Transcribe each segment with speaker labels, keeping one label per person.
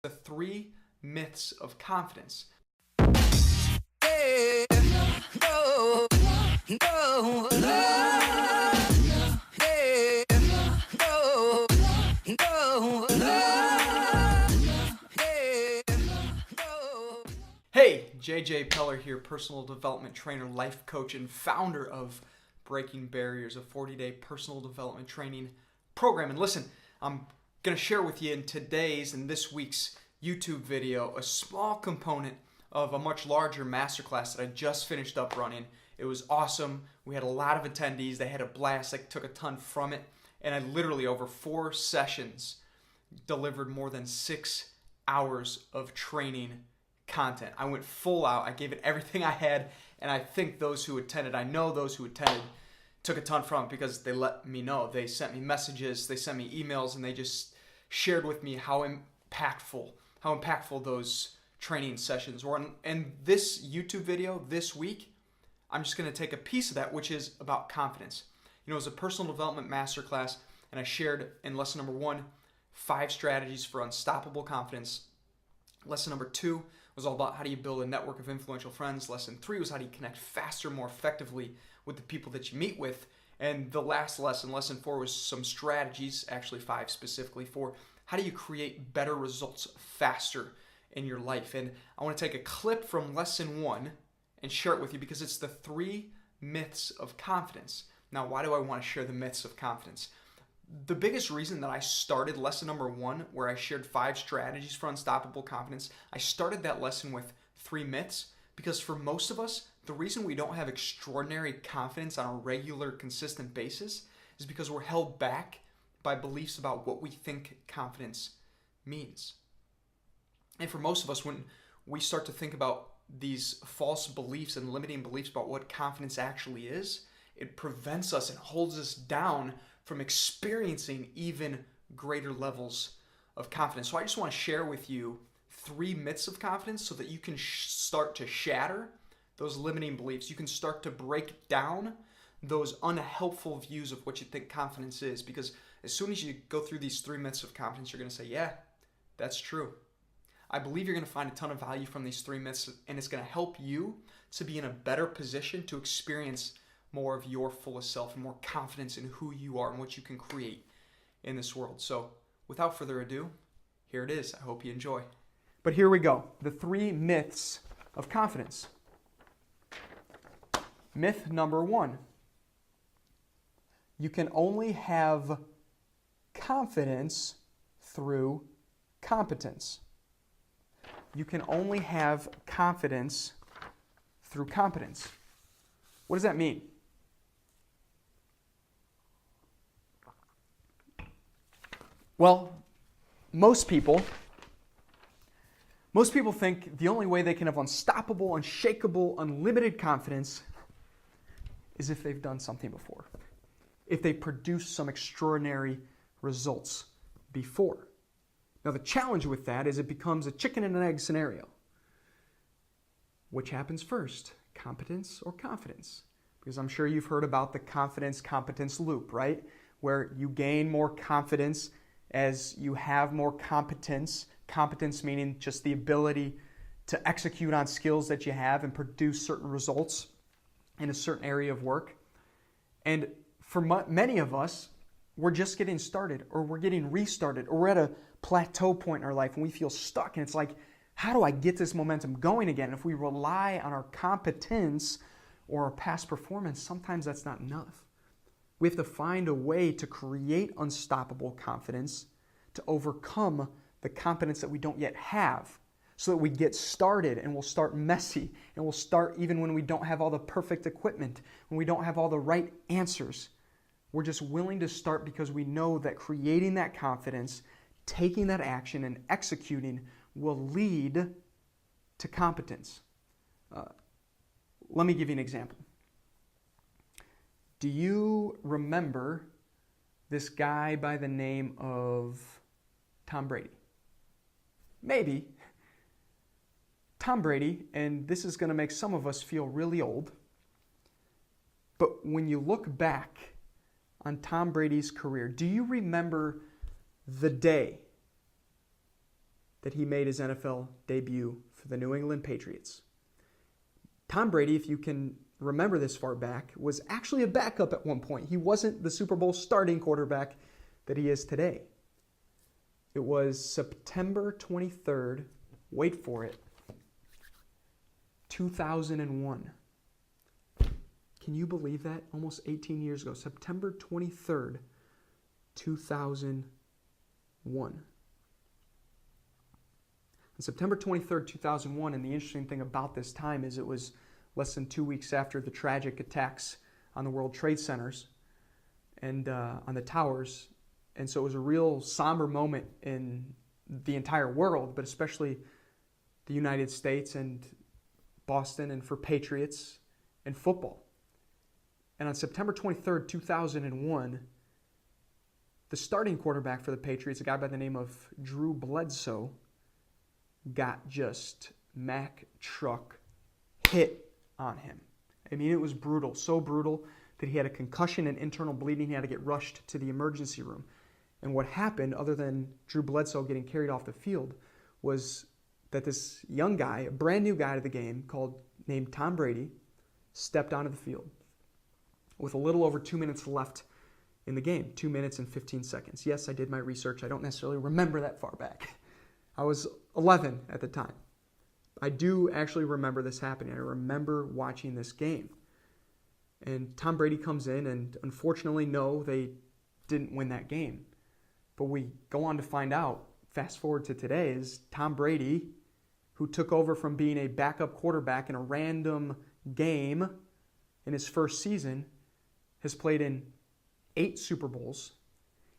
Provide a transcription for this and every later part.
Speaker 1: The 3 myths of confidence. Hey, JJ Peller here, personal development trainer, life coach, and founder of Breaking Barriers, a 40-day personal development training program. And listen, I'm going to share with you in today's and this week's YouTube video a small component of a much larger masterclass that I just finished up running. It was awesome. We had a lot of attendees. They had a blast. I took a ton from it. And I literally, over 4 sessions, delivered more than 6 hours of training content. I went full out. I gave it everything I had. And I think those who attended, I know those who attended, took a ton from it because they let me know. They sent me messages, they sent me emails, and they just shared with me how impactful those training sessions were. And this YouTube video this week, I'm just going to take a piece of that, which is about confidence. You know, it was a personal development masterclass, and I shared in lesson number 1, 5 strategies for unstoppable confidence. Lesson number 2 was all about how do you build a network of influential friends. Lesson 3 was how do you connect faster, more effectively with the people that you meet with. And the last lesson, lesson 4, was some strategies, actually 5 specifically, for how do you create better results faster in your life. And I want to take a clip from lesson 1 and share it with you because it's the 3 myths of confidence. Now, why do I want to share the myths of confidence? The biggest reason that I started lesson number 1, where I shared 5 strategies for unstoppable confidence, I started that lesson with 3 myths because for most of us, the reason we don't have extraordinary confidence on a regular, consistent basis is because we're held back by beliefs about what we think confidence means. And for most of us, when we start to think about these false beliefs and limiting beliefs about what confidence actually is, it prevents us and holds us down from experiencing even greater levels of confidence. So I just want to share with you 3 myths of confidence so that you can start to shatter those limiting beliefs. You can start to break down those unhelpful views of what you think confidence is, because as soon as you go through these 3 myths of confidence, you're going to say, yeah, that's true. I believe you're going to find a ton of value from these 3 myths, and it's going to help you to be in a better position to experience more of your fullest self and more confidence in who you are and what you can create in this world. So without further ado, here it is. I hope you enjoy. But here we go. The 3 myths of confidence. Myth number 1. You can only have confidence through competence. You can only have confidence through competence. What does that mean? Well, most people think the only way they can have unstoppable, unshakable, unlimited confidence is if they've done something before, if they produce some extraordinary results before. Now, the challenge with that is it becomes a chicken and an egg scenario. Which happens first, competence or confidence? Because I'm sure you've heard about the confidence-competence loop, right? Where you gain more confidence as you have more competence. Competence meaning just the ability to execute on skills that you have and produce certain results in a certain area of work. And for many of us, we're just getting started, or we're getting restarted, or we're at a plateau point in our life and we feel stuck. And it's like, how do I get this momentum going again? And if we rely on our competence or our past performance, sometimes that's not enough. We have to find a way to create unstoppable confidence to overcome the competence that we don't yet have, so that we get started, and we'll start messy, and we'll start even when we don't have all the perfect equipment, when we don't have all the right answers. We're just willing to start because we know that creating that confidence, taking that action, and executing will lead to competence. Let me give you an example. Do you remember this guy by the name of Tom Brady? Maybe. Tom Brady, and this is going to make some of us feel really old, but when you look back on Tom Brady's career, do you remember the day that he made his NFL debut for the New England Patriots. Tom Brady, if you can remember this far back, was actually a backup at one point. He wasn't the Super Bowl starting quarterback that he is today. It was September 23rd, wait for it, 2001. Can you believe that? Almost 18 years ago. September 23rd, 2001. On September 23rd, 2001, and the interesting thing about this time is it was less than 2 weeks after the tragic attacks on the World Trade Centers and on the towers. And so it was a real somber moment in the entire world, but especially the United States and Boston and for Patriots and football. And on September 23rd, 2001, the starting quarterback for the Patriots, a guy by the name of Drew Bledsoe, got just Mack truck hit on him. I mean, it was brutal, so brutal that he had a concussion and internal bleeding. He had to get rushed to the emergency room. And what happened, other than Drew Bledsoe getting carried off the field, was that this young guy, a brand new guy to the game, named Tom Brady, stepped onto the field with a little over 2 minutes left in the game, 2 minutes and 15 seconds. Yes, I did my research. I don't necessarily remember that far back. I was 11 at the time. I do actually remember this happening. I remember watching this game. And Tom Brady comes in, and unfortunately, no, they didn't win that game. But we go on to find out, fast forward to today, is Tom Brady, who took over from being a backup quarterback in a random game in his first season, has played in 8 Super Bowls.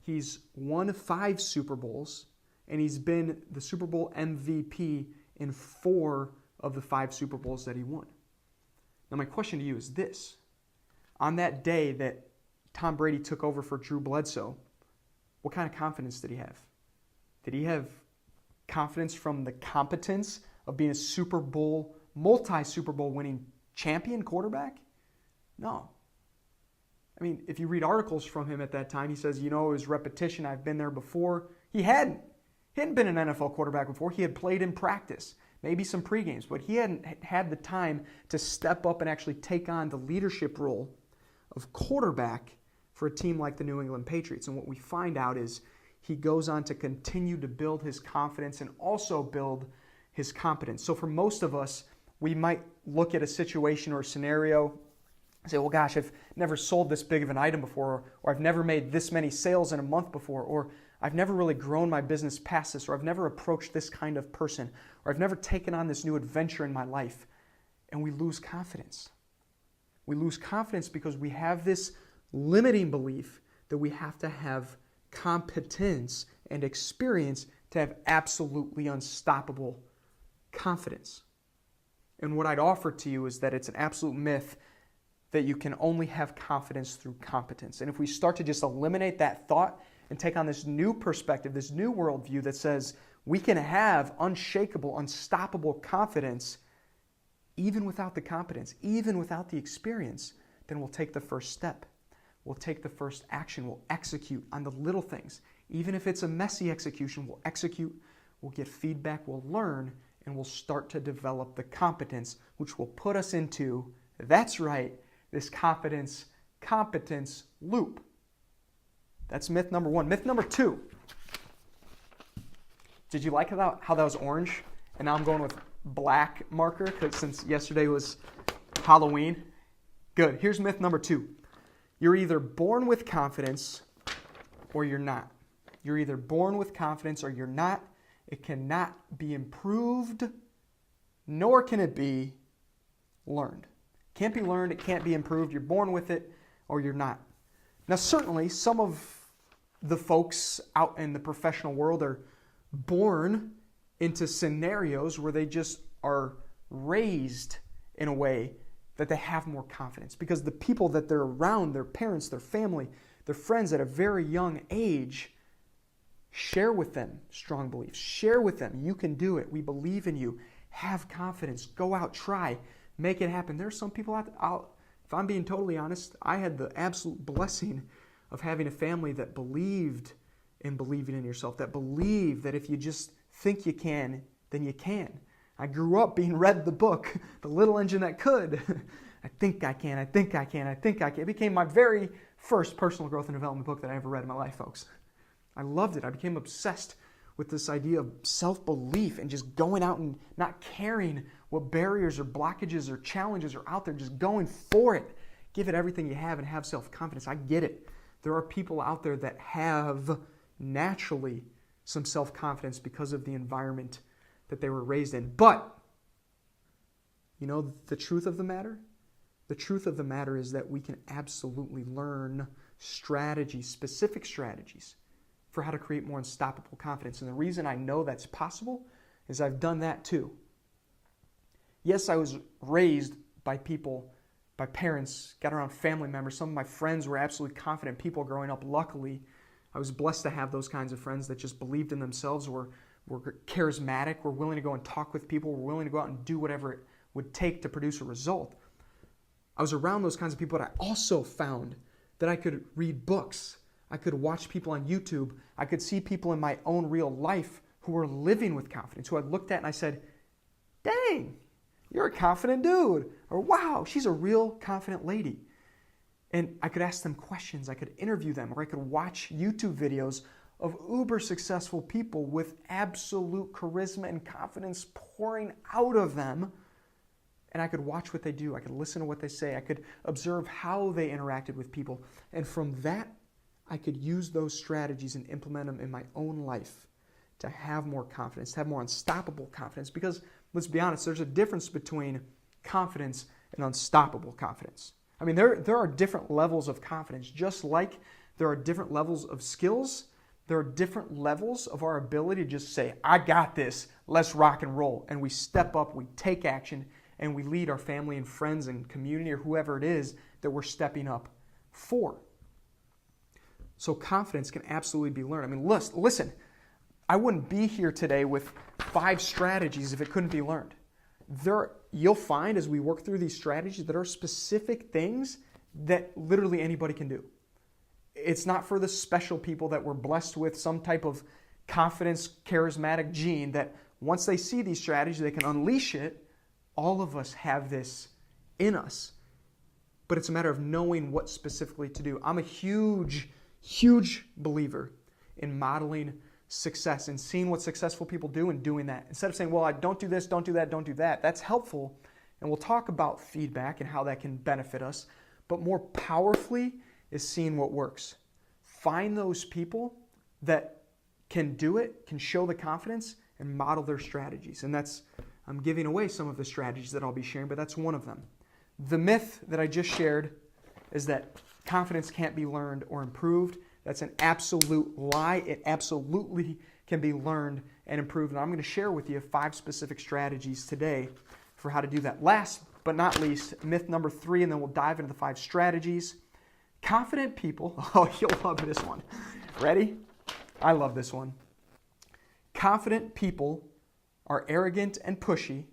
Speaker 1: He's won 5 Super Bowls, and he's been the Super Bowl MVP in 4 of the 5 Super Bowls that he won. Now my question to you is this. On that day that Tom Brady took over for Drew Bledsoe, what kind of confidence did he have? Did he have confidence from the competence of being a Super Bowl, multi-Super Bowl winning champion quarterback? No. I mean, if you read articles from him at that time, he says, it was repetition. I've been there before. He hadn't been an NFL quarterback before. He had played in practice, maybe some pre-games, but he hadn't had the time to step up and actually take on the leadership role of quarterback for a team like the New England Patriots. And what we find out is he goes on to continue to build his confidence and also build his competence. So for most of us, we might look at a situation or a scenario and say, well, gosh, I've never sold this big of an item before, or I've never made this many sales in a month before, or I've never really grown my business past this, or I've never approached this kind of person, or I've never taken on this new adventure in my life. And we lose confidence. We lose confidence because we have this limiting belief that we have to have competence and experience to have absolutely unstoppable confidence. And what I'd offer to you is that it's an absolute myth that you can only have confidence through competence. And if we start to just eliminate that thought and take on this new perspective, this new worldview that says we can have unshakable, unstoppable confidence even without the competence, even without the experience, then we'll take the first step. We'll take the first action. We'll execute on the little things. Even if it's a messy execution, we'll execute, we'll get feedback, we'll learn, and we'll start to develop the competence, which will put us into, that's right, this competence loop. That's myth number 1. Myth number 2. Did you like how that was orange? And now I'm going with black marker because since yesterday was Halloween. Good. Here's myth number 2. You're either born with confidence or you're not. You're either born with confidence or you're not. It cannot be improved, nor can it be learned. It can't be learned. It can't be improved. You're born with it or you're not. Now, certainly, some of the folks out in the professional world are born into scenarios where they just are raised in a way that they have more confidence because the people that they're around, their parents, their family, their friends at a very young age, share with them strong beliefs. Share with them, you can do it. We believe in you. Have confidence. Go out, try, make it happen. There's some people out, if I'm being totally honest, I had the absolute blessing of having a family that believed in believing in yourself, that believed that if you just think you can, then you can. I grew up being read the book, The Little Engine That Could. I think I can, I think I can, I think I can. It became my very first personal growth and development book that I ever read in my life, folks. I loved it. I became obsessed with this idea of self-belief and just going out and not caring what barriers or blockages or challenges are out there, just going for it. Give it everything you have and have self-confidence. I get it. There are people out there that have naturally some self-confidence because of the environment that they were raised in. But, you know, the truth of the matter? The truth of the matter is that we can absolutely learn strategies, specific strategies, for how to create more unstoppable confidence. And the reason I know that's possible is I've done that too. Yes, I was raised by people, by parents, got around family members. Some of my friends were absolutely confident people growing up. Luckily, I was blessed to have those kinds of friends that just believed in themselves, were charismatic, were willing to go and talk with people, were willing to go out and do whatever it would take to produce a result. I was around those kinds of people, but I also found that I could read books. I could watch people on YouTube. I could see people in my own real life who were living with confidence, who I looked at and I said, dang, you're a confident dude. Or wow, she's a real confident lady. And I could ask them questions. I could interview them, or I could watch YouTube videos of uber successful people with absolute charisma and confidence pouring out of them. And I could watch what they do. I could listen to what they say. I could observe how they interacted with people. And from that, I could use those strategies and implement them in my own life to have more confidence, to have more unstoppable confidence. Because let's be honest, there's a difference between confidence and unstoppable confidence. I mean, there are different levels of confidence. Just like there are different levels of skills, there are different levels of our ability to just say, I got this, let's rock and roll. And we step up, we take action, and we lead our family and friends and community or whoever it is that we're stepping up for. So confidence can absolutely be learned. I mean, listen, I wouldn't be here today with 5 strategies if it couldn't be learned. You'll find as we work through these strategies that there are specific things that literally anybody can do. It's not for the special people that were blessed with some type of confidence, charismatic gene that once they see these strategies, they can unleash it. All of us have this in us. But it's a matter of knowing what specifically to do. I'm a huge believer in modeling success and seeing what successful people do and doing that. Instead of saying, well, I don't do this, don't do that, don't do that. That's helpful. And we'll talk about feedback and how that can benefit us. But more powerfully is seeing what works. Find those people that can do it, can show the confidence, and model their strategies. And I'm giving away some of the strategies that I'll be sharing, but that's one of them. The myth that I just shared is that confidence can't be learned or improved. That's an absolute lie. It absolutely can be learned and improved. And I'm going to share with you 5 specific strategies today for how to do that. Last but not least, myth number 3, and then we'll dive into the 5 strategies. Confident people, oh, you'll love this one. Ready? I love this one. Confident people are arrogant and pushy,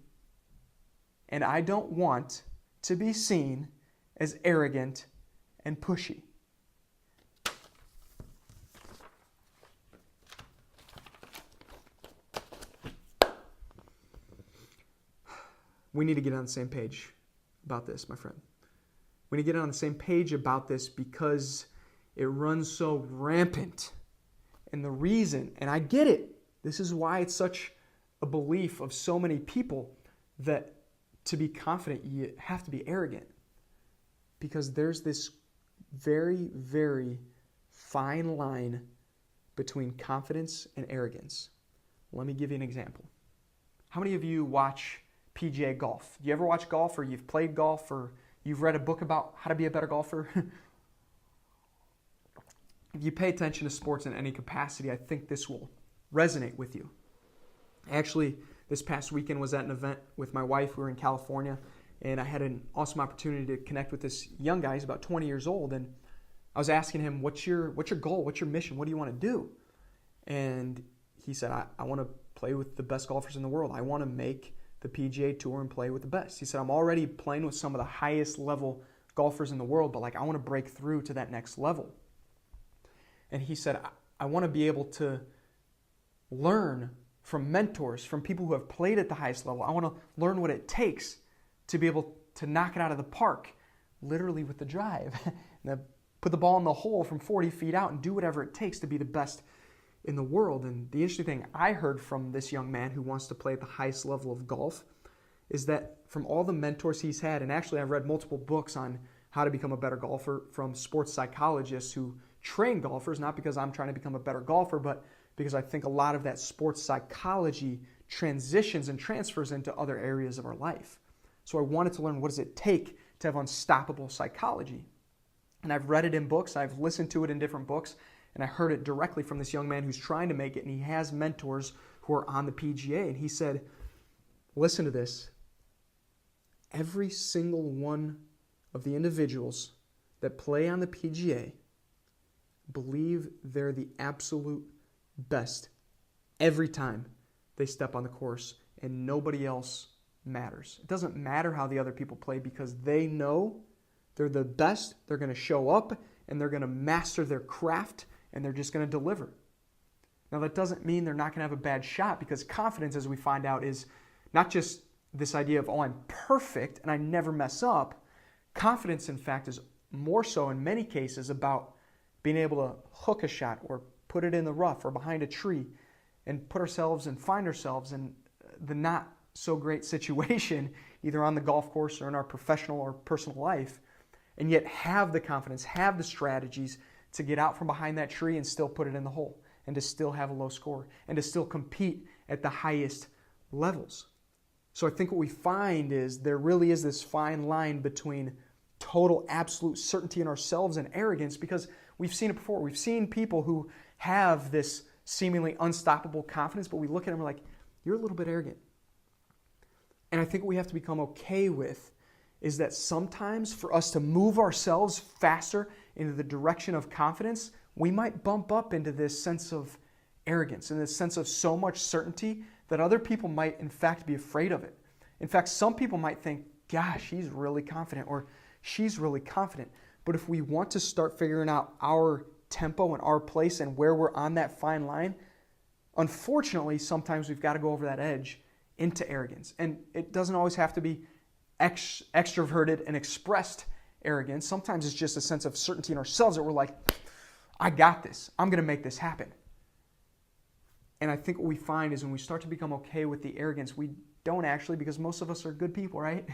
Speaker 1: and I don't want to be seen as arrogant and pushy. We need to get on the same page about this, my friend. We need to get on the same page about this because it runs so rampant. And the reason, and I get it, this is why it's such a belief of so many people that to be confident, you have to be arrogant. Because there's this very, very fine line between confidence and arrogance. Let me give you an example. How many of you watch PGA golf? Do you ever watch golf, or you've played golf, or you've read a book about how to be a better golfer? If you pay attention to sports in any capacity, I think this will resonate with you. Actually, this past weekend was at an event with my wife. We were in California, and I had an awesome opportunity to connect with this young guy. He's about 20 years old, and I was asking him, what's your goal? What's your mission? What do you want to do? And he said, I want to play with the best golfers in the world. I want to make the PGA Tour and play with the best. He said, I'm already playing with some of the highest level golfers in the world, but I want to break through to that next level. And he said, I want to be able to learn from mentors, from people who have played at the highest level. I want to learn what it takes to be able to knock it out of the park, literally with the drive. And put the ball in the hole from 40 feet out and do whatever it takes to be the best in the world. And the interesting thing I heard from this young man who wants to play at the highest level of golf is that from all the mentors he's had, and actually I've read multiple books on how to become a better golfer from sports psychologists who train golfers, not because I'm trying to become a better golfer, but because I think a lot of that sports psychology transitions and transfers into other areas of our life. So I wanted to learn, what does it take to have unstoppable psychology? And I've read it in books, I've listened to it in different books, and I heard it directly from this young man who's trying to make it, and he has mentors who are on the PGA. And he said, listen to this, every single one of the individuals that play on the PGA believe they're the absolute best every time they step on the course, and nobody else matters. It doesn't matter how the other people play because they know they're the best, they're going to show up, and they're going to master their craft, and they're just going to deliver. Now, that doesn't mean they're not going to have a bad shot, because confidence, as we find out, is not just this idea of, oh, I'm perfect and I never mess up. Confidence, in fact, is more so in many cases about being able to hook a shot or put it in the rough or behind a tree and put ourselves and find ourselves in the not so great situation, either on the golf course or in our professional or personal life, and yet have the confidence, have the strategies to get out from behind that tree and still put it in the hole, and to still have a low score, and to still compete at the highest levels. So I think what we find is there really is this fine line between total absolute certainty in ourselves and arrogance, because we've seen it before. We've seen people who have this seemingly unstoppable confidence, but we look at them and we're like, you're a little bit arrogant. And I think what we have to become okay with is that sometimes for us to move ourselves faster into the direction of confidence, we might bump up into this sense of arrogance and this sense of so much certainty that other people might in fact be afraid of it. In fact, some people might think, gosh, he's really confident or she's really confident. But if we want to start figuring out our tempo and our place and where we're on that fine line, unfortunately, sometimes we've got to go over that edge into arrogance. And it doesn't always have to be extroverted and expressed arrogance. Sometimes it's just a sense of certainty in ourselves that we're like, I got this. I'm going to make this happen. And I think what we find is when we start to become okay with the arrogance, we don't actually, because most of us are good people, right?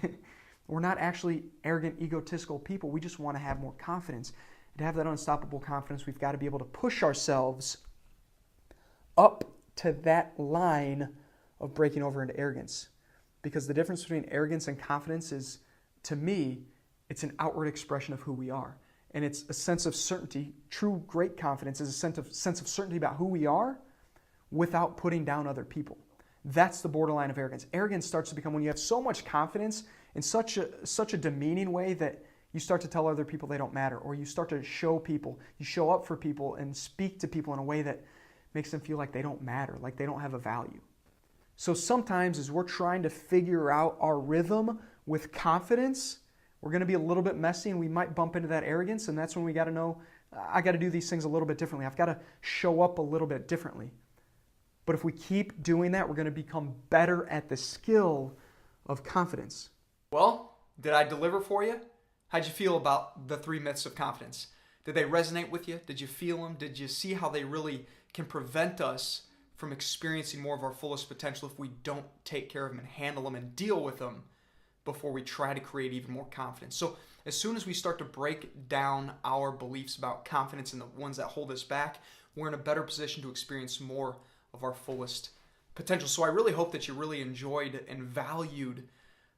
Speaker 1: We're not actually arrogant, egotistical people. We just want to have more confidence. And to have that unstoppable confidence, we've got to be able to push ourselves up to that line of breaking over into arrogance. Because the difference between arrogance and confidence is, to me, it's an outward expression of who we are. And it's a sense of certainty. True great confidence is a sense of certainty about who we are without putting down other people. That's the borderline of arrogance. Arrogance starts to become when you have so much confidence in such a demeaning way that you start to tell other people they don't matter, or you start to show people, you show up for people and speak to people in a way that makes them feel like they don't matter, like they don't have a value. So sometimes as we're trying to figure out our rhythm with confidence, we're going to be a little bit messy and we might bump into that arrogance, and that's when we got to know, I got to do these things a little bit differently. I've got to show up a little bit differently. But if we keep doing that, we're going to become better at the skill of confidence. Well, did I deliver for you? How'd you feel about the 3 myths of confidence? Did they resonate with you? Did you feel them? Did you see how they really can prevent us from experiencing more of our fullest potential if we don't take care of them and handle them and deal with them before we try to create even more confidence? So as soon as we start to break down our beliefs about confidence and the ones that hold us back, we're in a better position to experience more of our fullest potential. So I really hope that you really enjoyed and valued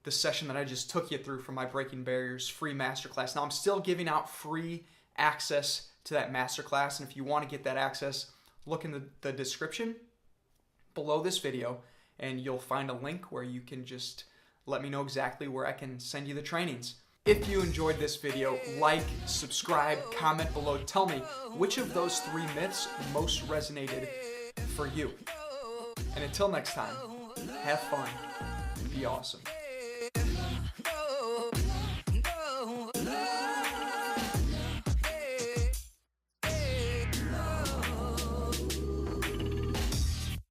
Speaker 1: the session that I just took you through from my Breaking Barriers free masterclass. Now I'm still giving out free access to that masterclass, and if you want to get that access, look in the description below this video and you'll find a link where you can just let me know exactly where I can send you the trainings. If you enjoyed this video, like, subscribe, comment below. Tell me which of those 3 myths most resonated for you. And until next time, have fun and be awesome.